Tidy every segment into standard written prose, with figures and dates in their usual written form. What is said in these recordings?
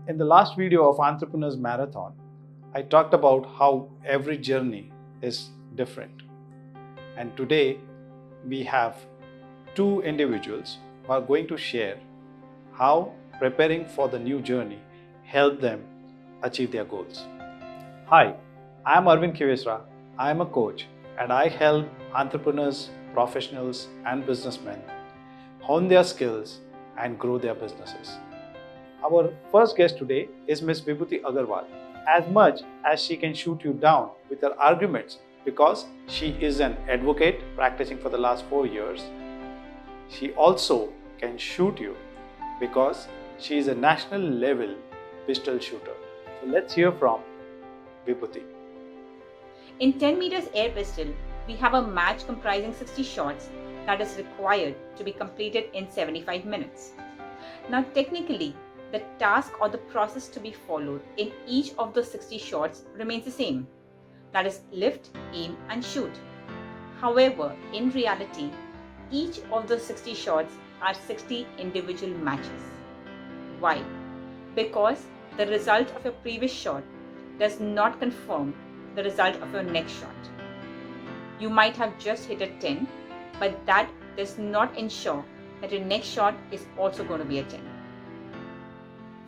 In the last video of Entrepreneurs Marathon, I talked about how every journey is different. And today we have two individuals who are going to share how preparing for the new journey helped them achieve their goals. Hi, I am Arvind Khinvesra. I am a coach and I help entrepreneurs, professionals and businessmen hone their skills and grow their businesses. Our first guest today is Ms. Vibhuti Agrawal. As much as she can shoot you down with her arguments because she is an advocate practicing for the last 4 years, she also can shoot you because she is a national level pistol shooter. So let's hear from Vibhuti. In 10 meters air pistol, we have a match comprising 60 shots that is required to be completed in 75 minutes. Now technically, the task or the process to be followed in each of the 60 shots remains the same. That is lift, aim and shoot. However, in reality, each of the 60 shots are 60 individual matches. Why? Because the result of your previous shot does not confirm the result of your next shot. You might have just hit a 10, but that does not ensure that your next shot is also going to be a 10.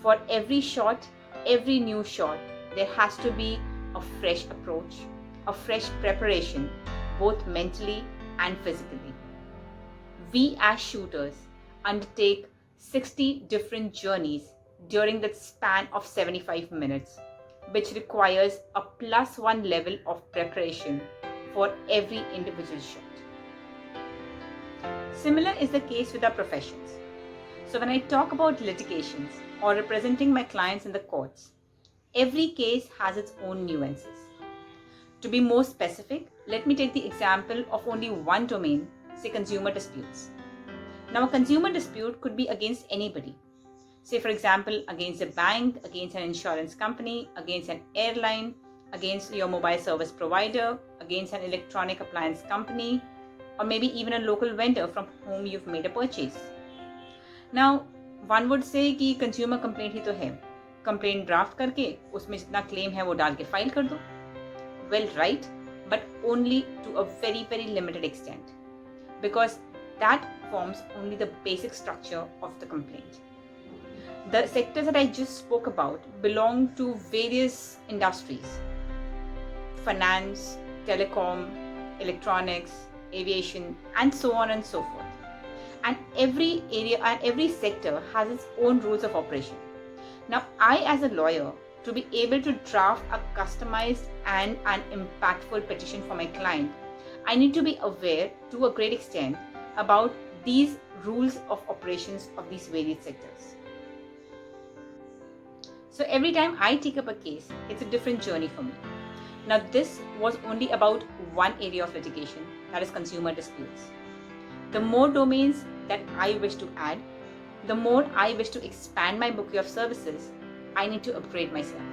For every shot, every new shot, there has to be a fresh approach, a fresh preparation, both mentally and physically. We as shooters undertake 60 different journeys during the span of 75 minutes, which requires a +1 level of preparation for every individual shot. Similar is the case with our professions. So when I talk about litigations or representing my clients in the courts, every case has its own nuances. To be more specific, let me take the example of only one domain, say consumer disputes. Now a consumer dispute could be against anybody. Say for example, against a bank, against an insurance company, against an airline, against your mobile service provider, against an electronic appliance company, or maybe even a local vendor from whom you've made a purchase. Now, one would say कि consumer complaint ही तो है, complaint draft करके उसमें जितना claim है वो डाल के file कर दो. Well, right, but only to a very, very limited extent, because that forms only the basic structure of the complaint. The sectors that I just spoke about belong to various industries: finance, telecom, electronics, aviation, and so on and so forth. And every area and every sector has its own rules of operation. Now, I as a lawyer, to be able to draft a customized and an impactful petition for my client, I need to be aware to a great extent about these rules of operations of these various sectors. So every time I take up a case, it's a different journey for me. Now this was only about one area of litigation, that is consumer disputes. The more domains that I wish to add, the more I wish to expand my bouquet of services, I need to upgrade myself.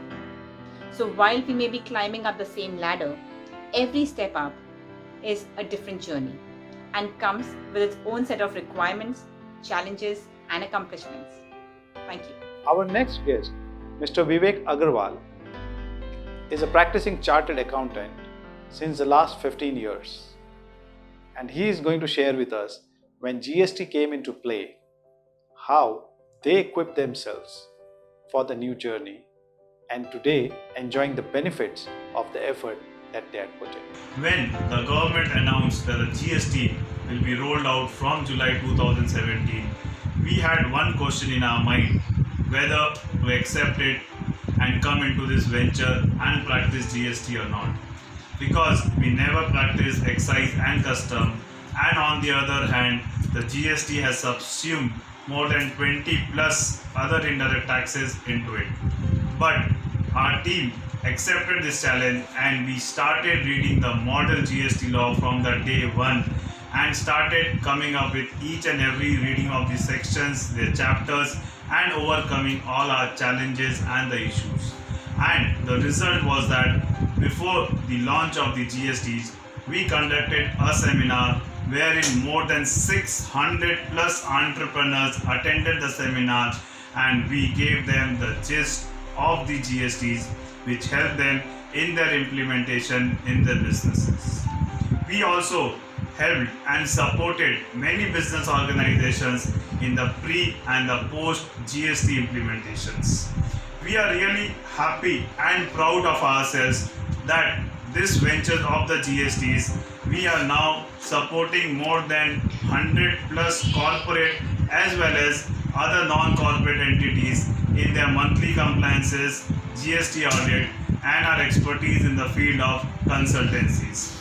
So while we may be climbing up the same ladder, every step up is a different journey and comes with its own set of requirements, challenges and accomplishments. Thank you. Our next guest, Mr. Vivek Agrawal, is a practicing chartered accountant since the last 15 years. And he is going to share with us when GST came into play, how they equipped themselves for the new journey, and today enjoying the benefits of the effort that they had put in. When the government announced that the GST will be rolled out from July 2017, we had one question in our mind, whether to accept it and come into this venture and practice GST or not. Because we never practice excise and custom, and on the other hand, the GST has subsumed more than 20 plus other indirect taxes into it. But our team accepted this challenge and we started reading the model GST law from the day one and started coming up with each and every reading of the sections, their chapters, and overcoming all our challenges and the issues. And the result was that before the launch of the GSTs, we conducted a seminar wherein more than 600 plus entrepreneurs attended the seminar and we gave them the gist of the GSTs which helped them in their implementation in their businesses. We also helped and supported many business organizations in the pre and the post GST implementations. We are really happy and proud of ourselves that this venture of the GSTs, we are now supporting more than 100 plus corporate as well as other non-corporate entities in their monthly compliances, GST audit, and our expertise in the field of consultancies.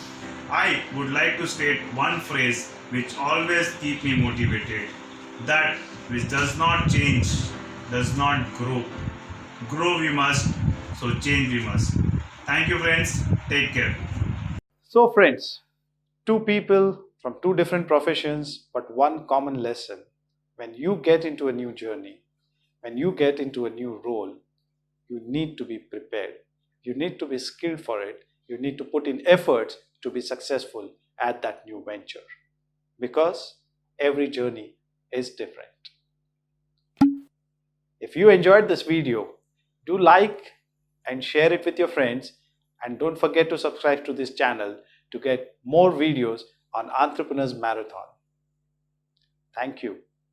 I would like to state one phrase which always keeps me motivated: that which does not change does not grow. Grow we must, so change we must. Thank you, friends. Take care. So, friends, two people from two different professions, but one common lesson. When you get into a new journey, when you get into a new role, you need to be prepared. You need to be skilled for it. You need to put in efforts to be successful at that new venture. Because every journey is different. If you enjoyed this video, do like and share it with your friends, and don't forget to subscribe to this channel to get more videos on Entrepreneurs Marathon. Thank you.